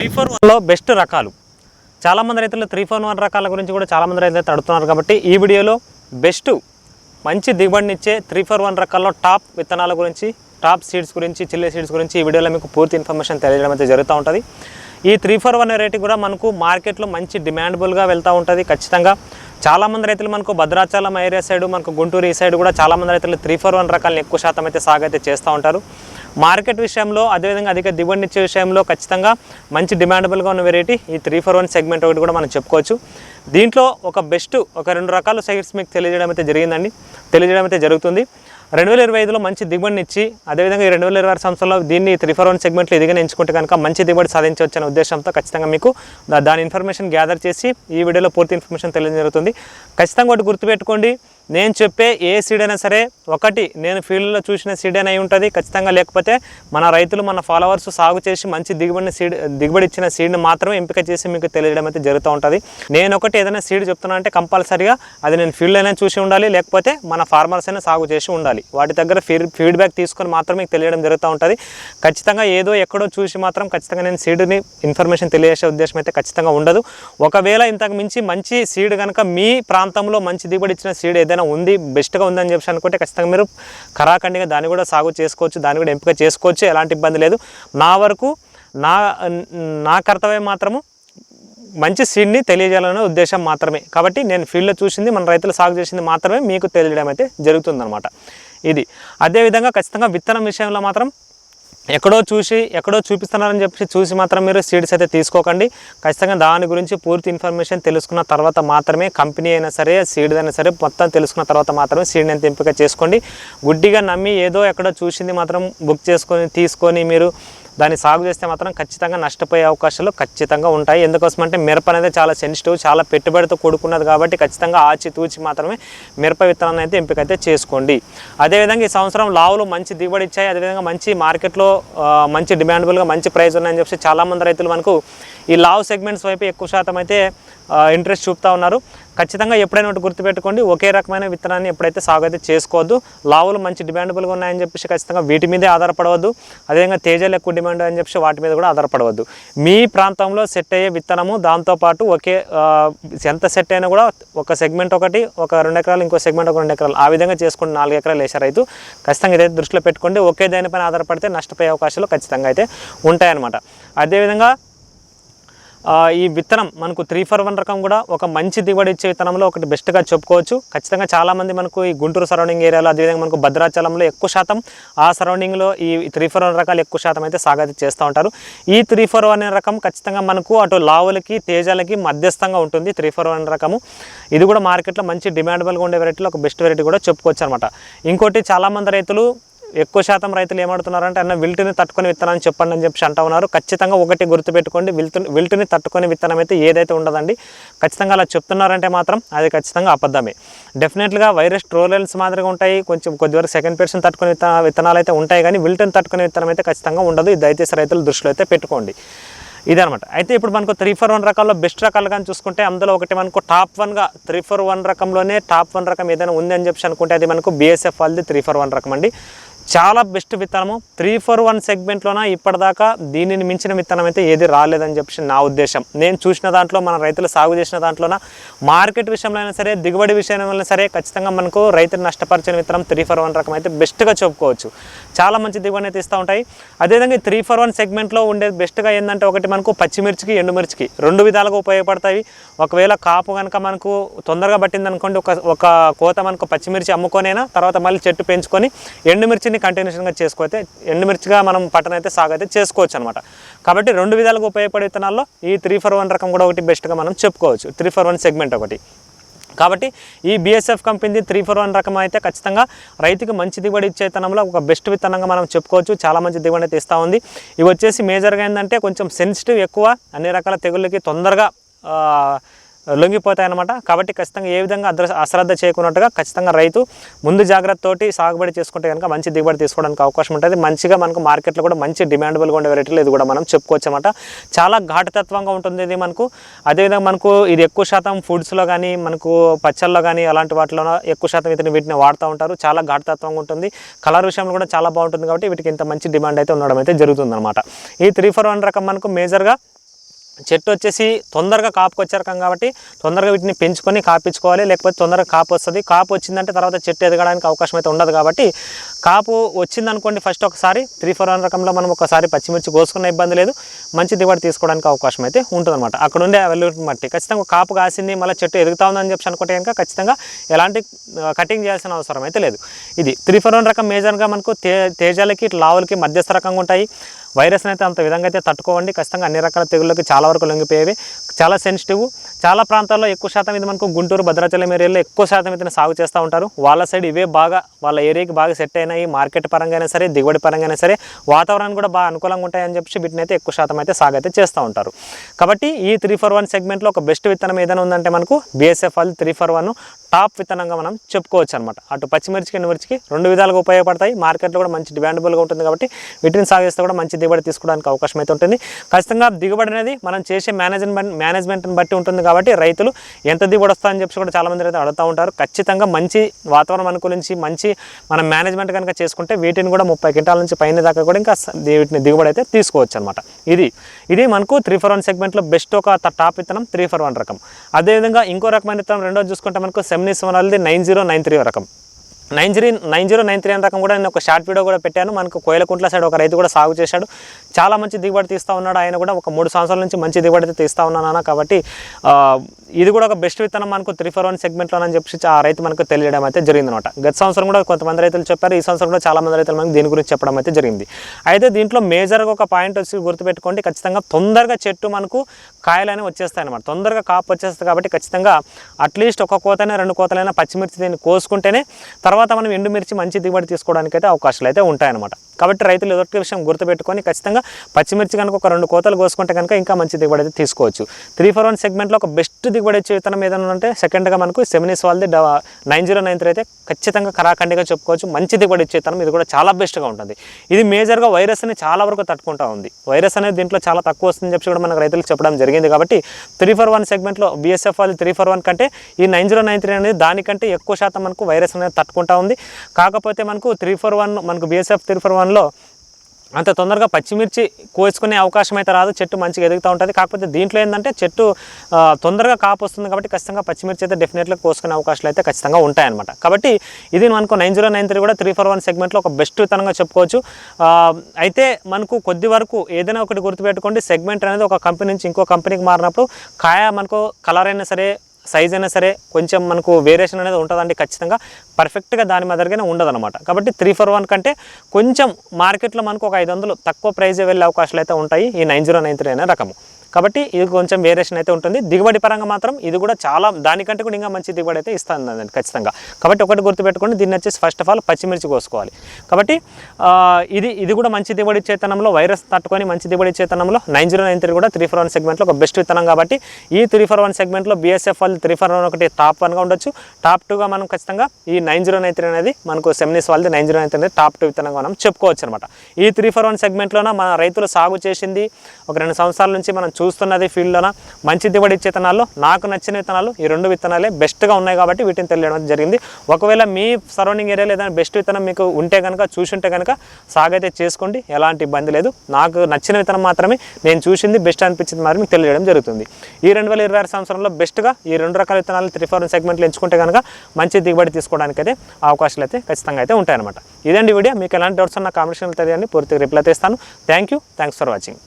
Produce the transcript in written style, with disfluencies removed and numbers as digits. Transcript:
341లో best రకాలు చాలామంది రైతులు 341 రకాల గురించి కూడా చాలామంది రైతులు అయితే అడుగుతున్నారు కాబట్టి ఈ వీడియోలో బెస్ట్ మంచి దిగుబడినిచ్చే 341 రకాల్లో టాప్ విత్తనాల గురించి టాప్ సీడ్స్ గురించి చిల్లీ సీడ్స్ గురించి ఈ వీడియోలో మీకు పూర్తి ఇన్ఫర్మేషన్ తెలియజేయడం అయితే జరుగుతూ ఉంటుంది। ఈ 341 వెరైటీ కూడా మనకు మార్కెట్లో మంచి డిమాండబుల్గా వెళ్తూ ఉంటుంది ఖచ్చితంగా। చాలామంది రైతులు మనకు భద్రాచలం ఏరియా సైడ్ మనకు గుంటూరు ఈ సైడ్ కూడా చాలామంది రైతులు 341 రకాలను ఎక్కువ శాతం అయితే సాగు అయితే చేస్తూ ఉంటారు। మార్కెట్ విషయంలో అదేవిధంగా అధిక దిగుబడినిచ్చే విషయంలో ఖచ్చితంగా మంచి డిమాండబుల్గా ఉన్న వెరైటీ ఈ 341 సెగ్మెంట్ ఒకటి కూడా మనం చెప్పుకోవచ్చు। దీంట్లో ఒక బెస్ట్ ఒక 2 రకాల సైడ్స్ మీకు తెలియజేయడం అయితే జరుగుతుంది। 2025లో మంచి దిగుబడినిచ్చి అదేవిధంగా ఈ 2026 సంవత్సరంలో దీన్ని 341 సెగ్మెంట్లో ఎదిగిన ఎంచుకుంటే కనుక మంచి దిగుబడి సాధించవచ్చు అనే ఉద్దేశంతో ఖచ్చితంగా మీకు దాని ఇన్ఫర్మేషన్ గ్యాదర్ చేసి ఈ వీడియోలో పూర్తి ఇన్ఫర్మేషన్ తెలియజేయడం జరుగుతుంది। ఖచ్చితంగా ఒకటి గుర్తుపెట్టుకోండి, నేను చెప్పే ఏ సీడ్ అయినా సరే ఒకటి నేను ఫీల్డ్లో చూసిన సీడ్ అయినా ఉంటుంది ఖచ్చితంగా, లేకపోతే మన రైతులు మన ఫాలోవర్స్ సాగు చేసి మంచి దిగుబడి ఇచ్చిన సీడ్ని మాత్రమే ఎంపిక చేసి మీకు తెలియడం అయితే జరుగుతూ ఉంటుంది। నేను ఒకటి ఏదైనా సీడ్ చెప్తున్నా అంటే కంపల్సరీగా అది నేను ఫీల్డ్ అయినా చూసి ఉండాలి, లేకపోతే మన ఫార్మర్స్ అయినా సాగు చేసి ఉండాలి, వాటి దగ్గర ఫీడ్బ్యాక్ తీసుకొని మాత్రమే మీకు తెలియడం జరుగుతూ ఉంటుంది। ఖచ్చితంగా ఏదో ఎక్కడో చూసి మాత్రం ఖచ్చితంగా నేను సీడ్ని ఇన్ఫర్మేషన్ తెలియజేసే ఉద్దేశం అయితే ఖచ్చితంగా ఉండదు। ఒకవేళ ఇంతకు మించి మంచి సీడ్ కనుక మీ ప్రాంతంలో మంచి దిగుబడి ఇచ్చిన సీడ్ ఏదైనా ఉంది బెస్ట్గా ఉందని చెప్పి అనుకుంటే ఖచ్చితంగా మీరు ఖరాఖండిగా దాన్ని కూడా సాగు చేసుకోవచ్చు, దాన్ని కూడా ఎంపిక చేసుకోవచ్చు, ఎలాంటి ఇబ్బంది లేదు। నా వరకు నా కర్తవ్యం మాత్రము మంచి సీడ్ని తెలియజేయాలనే ఉద్దేశం మాత్రమే, కాబట్టి నేను ఫీల్డ్లో చూసింది మన రైతులు సాగు చేసింది మాత్రమే మీకు తెలియడం అయితే జరుగుతుందన్నమాట ఇది। అదేవిధంగా ఖచ్చితంగా విత్తనం విషయంలో మాత్రం ఎక్కడో చూపిస్తున్నారని చెప్పి చూసి మాత్రం మీరు సీడ్స్ అయితే తీసుకోకండి। ఖచ్చితంగా దాని గురించి పూర్తి ఇన్ఫర్మేషన్ తెలుసుకున్న తర్వాత మాత్రమే కంపెనీ అయినా సరే సీడ్ అయినా సరే మొత్తం తెలుసుకున్న తర్వాత మాత్రమే సీడ్ని అయితే ఎంపిక చేసుకోండి। గుడ్డిగా నమ్మి ఏదో ఎక్కడో చూసింది మాత్రం బుక్ తీసుకొని మీరు దాన్ని సాగు చేస్తే మాత్రం ఖచ్చితంగా నష్టపోయే అవకాశాలు ఖచ్చితంగా ఉంటాయి। ఎందుకోసం అంటే మిరప అనేది చాలా సెన్సిటివ్, చాలా పెట్టుబడితో కూడుకున్నది కాబట్టి ఖచ్చితంగా ఆచితూచి మాత్రమే మిరప విత్తనాన్ని అయితే ఎంపిక అయితే చేసుకోండి। అదేవిధంగా ఈ సంవత్సరం లావులు మంచి దిగుబడి ఇచ్చాయి, అదేవిధంగా మంచి మార్కెట్లో మంచి డిమాండబుల్గా మంచి ప్రైస్ ఉన్నాయని చెప్పి చాలామంది రైతులు మనకు ఈ లావు సెగ్మెంట్స్ వైపు ఎక్కువ శాతం అయితే ఇంట్రెస్ట్ చూపుతూ ఉన్నారు। ఖచ్చితంగా ఎప్పుడైనా ఒకటి గుర్తుపెట్టుకోండి, ఒకే రకమైన విత్తనాన్ని ఎప్పుడైతే సాగు అయితే చేసుకోవద్దు। లావులు మంచి డిమాండబుల్గా ఉన్నాయని చెప్పేసి ఖచ్చితంగా వీటి మీదే ఆధారపడవద్దు, అదేవిధంగా తేజాలు ఎక్కువ డిమాండ్ అని చెప్పి వాటి మీద కూడా ఆధారపడవద్దు। మీ ప్రాంతంలో సెట్ అయ్యే విత్తనము దాంతోపాటు ఒకే ఎంత సెట్ అయినా కూడా ఒక సెగ్మెంట్ ఒకటి ఒక 2 ఎకరాలు, ఇంకో సెగ్మెంట్ ఒక 2 ఎకరాలు, ఆ విధంగా చేసుకుని 4 ఎకరాలు వేసే రైతు ఖచ్చితంగా ఇదైతే దృష్టిలో పెట్టుకోండి। ఒకే దానిపైన ఆధారపడితే నష్టపోయే అవకాశాలు ఖచ్చితంగా అయితే ఉంటాయన్నమాట। అదేవిధంగా ఈ విత్తనం మనకు 341 రకం కూడా ఒక మంచి దిగుబడి ఇచ్చే విత్తనంలో ఒకటి బెస్ట్గా చెప్పుకోవచ్చు। ఖచ్చితంగా చాలామంది మనకు ఈ గుంటూరు సరౌండింగ్ ఏరియాలో అదేవిధంగా మనకు భద్రాచలంలో ఎక్కువ శాతం ఆ సరౌండింగ్లో ఈ 341 రకాలు ఎక్కువ శాతం అయితే సాగు అయితే చేస్తూ ఉంటారు। ఈ 341 రకం ఖచ్చితంగా మనకు అటు లావులకి తేజాలకి మధ్యస్థంగా ఉంటుంది 341 రకము। ఇది కూడా మార్కెట్లో మంచి డిమాండబుల్గా ఉండే వెరైటీలో ఒక బెస్ట్ వెరైటీ కూడా చెప్పుకోవచ్చు అనమాట। ఇంకోటి చాలామంది రైతులు ఎక్కువ శాతం రైతులు ఏమడుతున్నారంటే అన్న విల్టుని తట్టుకొని విత్తనాన్ని చెప్పండి అని చెప్పి అంటూ ఉన్నారు। ఖచ్చితంగా ఒకటి గుర్తుపెట్టుకోండి, విల్టుని తట్టుకొని విత్తనం అయితే ఏదైతే ఉండదండి। ఖచ్చితంగా అలా చెప్తున్నారంటే మాత్రం అది ఖచ్చితంగా అబద్ధమే। డెఫినెట్గా వైరస్ ట్రోలెల్స్ మాదిరిగా ఉంటాయి, కొద్దివరకు సెకండ్ పర్సన్ తట్టుకునే విత్తనాలు అయితే ఉంటాయి, కానీ విల్టుని తట్టుకునే విత్తనం అయితే ఖచ్చితంగా ఉండదు। ఇది దయచేసి రైతులు దృష్టిలో అయితే పెట్టుకోండి ఇదనమాట। అయితే ఇప్పుడు మనకు 341 రకాల్లో బెస్ట్ రకాలు కానీ చూసుకుంటే అందులో ఒకటి మనకు టాప్ 1గా 341 రకంలోనే టాప్ 1 రకం ఏదైనా ఉంది అని చెప్పి అనుకుంటే అది మనకు BSF వాళ్ళది 341 రకం అండి। చాలా బెస్ట్ విత్తనము 341 సెగ్మెంట్లోన ఇప్పటిదాకా దీనిని మించిన విత్తనం అయితే ఏది రాలేదని చెప్పి నా ఉద్దేశం। నేను చూసిన దాంట్లో మన రైతులు సాగు చేసిన దాంట్లోన మార్కెట్ విషయంలో అయినా సరే దిగుబడి విషయంలో అయినా సరే ఖచ్చితంగా మనకు రైతులు నష్టపరిచిన విత్తనం 341 రకం అయితే బెస్ట్గా చెప్పుకోవచ్చు। చాలా మంచి దిగుబడి అయితే ఇస్తూ ఉంటాయి। అదేవిధంగా 341 సెగ్మెంట్లో ఉండేది బెస్ట్గా ఏంటంటే ఒకటి మనకు పచ్చిమిర్చికి ఎండుమిర్చికి 2 విధాలుగా ఉపయోగపడతాయి। ఒకవేళ కాపు కనుక మనకు తొందరగా పట్టింది అనుకోండి, ఒక కోత మనకు పచ్చిమిర్చి అమ్ముకొనైనా తర్వాత మళ్ళీ చెట్టు పెంచుకొని ఎండుమిర్చిని కంటిన్యూషన్గా చేసుకోతే ఎండుమిర్చిగా మనం పట్టణ అయితే సాగు అయితే చేసుకోవచ్చు అనమాట। కాబట్టి 2 విధాలుగా ఉపయోగపడే విత్తనాల్లో ఈ 341 రకం కూడా ఒకటి బెస్ట్గా మనం చెప్పుకోవచ్చు, 341 సెగ్మెంట్ ఒకటి। కాబట్టి ఈ BSF కంపెనీ 341 రకం అయితే ఖచ్చితంగా రైతుకి మంచి దిగుబడి ఇచ్చే విత్తనంలో ఒక బెస్ట్ విత్తనంగా మనం చెప్పుకోవచ్చు। చాలా మంచి దిగుబడి అయితే ఇస్తూ ఉంది। ఇవి వచ్చేసి మేజర్గా ఏంటంటే కొంచెం సెన్సిటివ్ ఎక్కువ, అన్ని రకాల తెగుళ్ళకి తొందరగా లొంగిపోతాయి అన్నమాట। కాబట్టి ఖచ్చితంగా ఏ విధంగా అశ్రద్ధ చేయకున్నట్టుగా ఖచ్చితంగా రైతు ముందు జాగ్రత్తతోటి సాగుబడి చేసుకుంటే కనుక మంచి దిగుబడి తీసుకోవడానికి అవకాశం ఉంటుంది। మంచిగా మనకు మార్కెట్లో కూడా మంచి డిమాండబుల్గా ఉండే వెరైటీలు ఇది కూడా మనం చెప్పుకోవచ్చు అన్నమాట। చాలా ఘాటుతత్వంగా ఉంటుంది ఇది మనకు। అదేవిధంగా మనకు ఇది ఎక్కువ శాతం ఫుడ్స్లో కానీ మనకు పచ్చళ్ళలో కానీ అలాంటి వాటిలో ఎక్కువ శాతం వీటిని వాడుతూ ఉంటారు। చాలా ఘాటుతత్వంగా ఉంటుంది, కలర్ విషయంలో కూడా చాలా బాగుంటుంది, కాబట్టి వీటికి ఇంత మంచి డిమాండ్ అయితే ఉండడం అయితే జరుగుతుంది అనమాట। ఈ 341 రకం మనకు మేజర్గా చెట్టు వచ్చేసి తొందరగా కాపుకి వచ్చే రకం కాబట్టి తొందరగా వీటిని పెంచుకొని కాపించుకోవాలి, లేకపోతే తొందరగా కాపు వస్తుంది. కాపు వచ్చిందంటే తర్వాత చెట్టు ఎదగడానికి అవకాశం అయితే ఉండదు. కాబట్టి కాపు వచ్చిందనుకోండి ఫస్ట్ ఒకసారి 341 రకంలో మనం ఒకసారి పచ్చిమిర్చి కోసుకున్న ఇబ్బంది లేదు, మంచి దిగుబడి తీసుకోవడానికి అవకాశం అయితే ఉంటుందన్నమాట. అక్కడ ఉండే అవైలబిలిటీ బట్టి ఖచ్చితంగా కాపు కాసింది మళ్ళీ చెట్టు ఎదుగుతా ఉందని చెప్పి అనుకుంటే కనుక ఖచ్చితంగా ఎలాంటి కటింగ్ చేయాల్సిన అవసరం అయితే లేదు. ఇది 341 రకం మేజర్గా మనకు తేజాలకి లావులకి మధ్యస్థ రకంగా ఉంటాయి. వైరస్ని అయితే అంత విధంగా అయితే తట్టుకోవండి. ఖచ్చితంగా అన్ని రకాల తెగుళ్ళకి చాలా వరకు లొంగిపోయేవి, చాలా సెన్సిటివ్. చాలా ప్రాంతాల్లో ఎక్కువ శాతం ఇది మనకు గుంటూరు భద్రాచలం ఏరియాలో ఎక్కువ శాతం అయితే సాగు చేస్తూ ఉంటారు. వాళ్ళ సైడ్ ఇవే బాగా వాళ్ళ ఏరియాకి బాగా సెట్ అయినాయి. మార్కెట్ పరంగా అయినా సరే, దిగుబడి పరంగా అయినా సరే, వాతావరణం కూడా బాగా అనుకూలంగా ఉంటాయని చెప్పి వీటిని అయితే ఎక్కువ శాతం అయితే సాగు అయితే చేస్తూ ఉంటారు. కాబట్టి ఈ 341 సెగ్మెంట్లో ఒక బెస్ట్ విత్తనం ఏదైనా ఉందంటే మనకు BSF వాళ్ళు 341 టాప్ విత్తనంగా మనం చెప్పుకోవచ్చు అనమాట. అటు పచ్చిమిర్చికి ఎండుమిర్చికి రెండు విధాలుగా ఉపయోగపడతాయి. మార్కెట్లో కూడా మంచి డిమాండబుల్గా ఉంటుంది కాబట్టి వీటిని సాగు చేస్తే కూడా మంచి దిగుబడి తీసుకోవడానికి అవకాశం అయితే ఉంటుంది. ఖచ్చితంగా దిగుబడి అనేది మనం చేసే మేనేజ్మెంట్ని బట్టి ఉంటుంది. కాబట్టి రైతులు ఎంత దిగుబడి వస్తుందని చెప్పి కూడా చాలామంది అయితే అడుగుతూ ఉంటారు. ఖచ్చితంగా మంచి వాతావరణం అనుకూలించి మంచి మనం మేనేజ్మెంట్ కనుక చేసుకుంటే వీటిని కూడా 30 క్వింటాల నుంచి పైన దాకా కూడా ఇంకా వీటిని దిగుబడి అయితే తీసుకోవచ్చు అనమాట. ఇది మనకు 341 సెగ్మెంట్లో బెస్ట్ ఒక టాప్ విత్తనం 341 రకం. అదేవిధంగా ఇంకో రకమైన విత్తనం రెండోది చూసుకుంటే మనకు సెమినిస్ వాళ్ళది 9093 రకం. 9093 అనే రకం కూడా నేను ఒక షార్ట్ వీడియో కూడా పెట్టాను. మనకు కోయలకుంట్ల సైడ్ ఒక రైతు కూడా సాగు చేశాడు, చాలా మంచి దిగుబడి తీస్తూ ఉన్నాడు. ఆయన కూడా ఒక 3 సంవత్సరాల నుంచి మంచి దిగుబడి అయితే తీస్తూ ఉన్నాను. కాబట్టి ఇది కూడా ఒక బెస్ట్ విత్తనం మనకు 341 సెగ్మెంట్లో అని చెప్పి ఆ రైతు మనకు తెలియడం అయితే జరిగిందనమాట. గత సంవత్సరం కూడా కొంతమంది రైతులు చెప్పారు, ఈ సంవత్సరం కూడా చాలామంది రైతులు మనకు దీని గురించి చెప్పడం అయితే జరిగింది. అయితే దీంట్లో మేజర్గా ఒక పాయింట్ వచ్చి గుర్తుపెట్టుకోండి, ఖచ్చితంగా తొందరగా చెట్టు మనకు కాయలనే వచ్చేస్తాయి అనమాట. తొందరగా కాపు వచ్చేస్తుంది కాబట్టి ఖచ్చితంగా అట్లీస్ట్ ఒక కోతైనా 2 కోతలైనా పచ్చిమిర్చి దీన్ని కోసుకుంటేనే తర్వాత మనం ఎండుమిర్చి మంచి దిగుబడి తీసుకోవడానికి అయితే అవకాశాలు అయితే ఉంటాయన్నమాట. కాబట్టి రైతులు ఎదుటి విషయం గుర్తుపెట్టుకొని ఖచ్చితంగా పచ్చిమిర్చి కనుక ఒక 2 కోతలు కోసుకుంటే కనుక ఇంకా మంచి దిగుబడి అయితే తీసుకోవచ్చు. 341 సెగ్మెంట్లో ఒక బెస్ట్ దిగుబడి వచ్చే విత్తనం ఏదైనా ఉంటే సెకండ్గా మనకు సెమినిస్ వాళ్ళది 9093 అయితే ఖచ్చితంగా కరాఖండిగా చెప్పుకోవచ్చు. మంచి దిగుబడి ఇచ్చే విత్తనం, ఇది కూడా చాలా బెస్ట్గా ఉంటుంది. ఇది మేజర్గా వైరస్ని చాలా వరకు తట్టుకుంటూ ఉంది. వైరస్ అనేది దీంట్లో చాలా తక్కువ వస్తుందని చెప్పి కూడా మనకు రైతులకు చెప్పడం జరిగింది. కాబట్టి 341 సెగ్మెంట్లో BSF వాళ్ళది 341 కంటే ఈ 9093 అనేది దానికంటే ఎక్కువ శాతం మనకు వైరస్ అనేది తట్టుకుంటూ ఉంది. కాకపోతే మనకు 341 మనకు BSF 341లో అంత తొందరగా పచ్చిమిర్చి కోసుకునే అవకాశం అయితే రాదు, చెట్టు మంచిగా ఎదుగుతూ ఉంటుంది. కాకపోతే దీంట్లో ఏంటంటే చెట్టు తొందరగా కాపు వస్తుంది కాబట్టి ఖచ్చితంగా పచ్చిమిర్చి అయితే డెఫినెట్గా కోసుకునే అవకాశాలు అయితే ఖచ్చితంగా ఉంటాయన్నమాట. కాబట్టి ఇది మనకు 9093 కూడా 341 సెగ్మెంట్లో ఒక బెస్ట్ విత్తనంగా చెప్పుకోవచ్చు. అయితే మనకు కొద్ది వరకు ఏదైనా ఒకటి గుర్తుపెట్టుకోండి, సెగ్మెంట్ అనేది ఒక కంపెనీ నుంచి ఇంకో కంపెనీకి మారినప్పుడు కాయ మనకు కలర్ అయినా సరే, సైజ్ అయినా సరే కొంచెం మనకు వేరియేషన్ అనేది ఉంటుందండి. ఖచ్చితంగా పర్ఫెక్ట్గా దాని మాదిరిగానే ఉండదన్నమాట. కాబట్టి 341 కంటే కొంచెం మార్కెట్లో మనకు ఒక 500 తక్కువ ప్రైజే వెళ్ళే అవకాశాలు అయితే ఉంటాయి ఈ 9093 అనే రకము. కాబట్టి ఇది కొంచెం వేరియేషన్ అయితే ఉంటుంది. దిగుబడి పరంగా మాత్రం ఇది కూడా చాలా దానికంటే కూడా ఇంకా మంచి దిగుబడి అయితే ఇస్తుంది ఖచ్చితంగా. కాబట్టి ఒకటి గుర్తుపెట్టుకోండి, దీన్ని వచ్చేసి ఫస్ట్ ఆఫ్ ఆల్ పచ్చిమిర్చి కోసుకోవాలి. కాబట్టి ఇది కూడా మంచి దిగుబడి ఇచ్చేతనంలో, వైరస్ తట్టుకొని మంచి దిగుబడి ఇచ్చేతనంలో 9093 కూడా 341 సెగ్మెంట్లో ఒక బెస్ట్ విత్తనం. కాబట్టి ఈ 341 సెగ్మెంట్లో BSF వాళ్ళు 341 ఒకటి టాప్ 1గా ఉండొచ్చు. టాప్ 2గా మనం ఖచ్చితంగా ఈ 9093 అనేది మనకు సెమినిస్ వాళ్ళది 9093 అనేది టాప్ 2 విత్తనంగా మనం చెప్పుకోవచ్చు అనమాట. ఈ 341 సెగ్మెంట్లోన మన రైతులు సాగు చేసింది ఒక 2 సంవత్సరాల నుంచి మనం చూస్తున్నది ఫీల్డ్లోన మంచి దిగుబడి ఇచ్చే విత్తనాల్లో నాకు నచ్చిన విత్తనాలు ఈ 2 విత్తనాలే బెస్ట్గా ఉన్నాయి. కాబట్టి వీటిని తెలియడం జరిగింది. ఒకవేళ మీ సరౌండింగ్ ఏరియాలో ఏదైనా బెస్ట్ విత్తనం మీకు ఉంటే కనుక, చూసుంటే కనుక సాగు అయితే చేసుకోండి, ఎలాంటి ఇబ్బంది లేదు. నాకు నచ్చిన విత్తనం మాత్రమే, నేను చూసింది బెస్ట్ అనిపించింది మాత్రం మీకు తెలియడం జరుగుతుంది. ఈ 2026 సంవత్సరంలో బెస్ట్గా ఈ 2 రకాల విత్తనాలు 341 సెగ్మెంట్లు ఎంచుకుంటే కనుక మంచి దిగుబడి తీసుకోవడానికి అయితే అవకాశాలు అయితే ఖచ్చితంగా అయితే ఉంటాయన్నమాట. ఇదండి వీడియో. మీకు ఎలాంటి డౌట్స్ ఉన్న కామెంట్ సెక్షన్లో తెలియండి, పూర్తిగా రిప్లై ఇస్తాను. Thanks for watching.